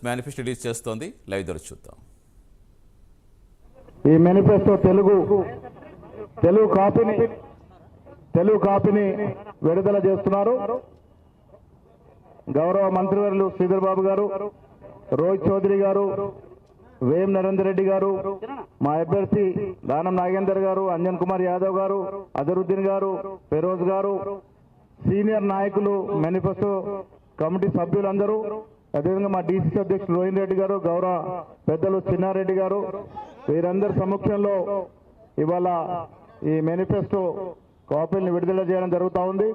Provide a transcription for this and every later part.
Manifesto release చేస్తోంది. Live ద్వారా చూద్దాం. ఈ మేనిఫెస్టో తెలుగు కాపీని విడుదల చేస్తున్నారు. గౌరవ మంత్రివర్యులు శ్రీధర్ బాబు గారు, రోహిత్ చౌదరి గారు, వేం నరేందర్ రెడ్డి గారు, మా అభ్యర్థి దానం నాగేందర్ గారు, అంజన్ కుమార్ యాదవ్ గారు, అజరుద్దీన్ గారు, ఫెరోజ్ గారు, సీనియర్ నాయకులు, మేనిఫెస్టో కమిటీ సభ్యులందరూ, అదేవిధంగా మా డీసీసీ అధ్యక్షులు రోహిన్ రెడ్డి గారు, గౌరవ పెద్దలు చిన్నారెడ్డి గారు, వీరందరి సమక్షంలో ఇవాళ ఈ మేనిఫెస్టో కాపీలను విడుదల చేయడం జరుగుతూ ఉంది.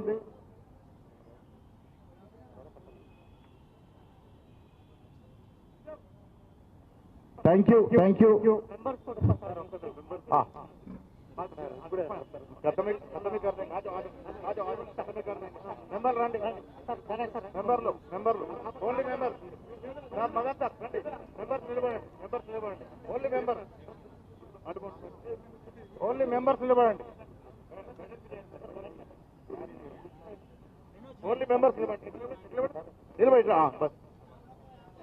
Thank you. ఓన్లీ మెంబర్స్ నిలబడండి. నిలబడి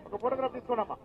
ఒక ఫోటోగ్రాఫ్ తీసుకోండి అమ్మా.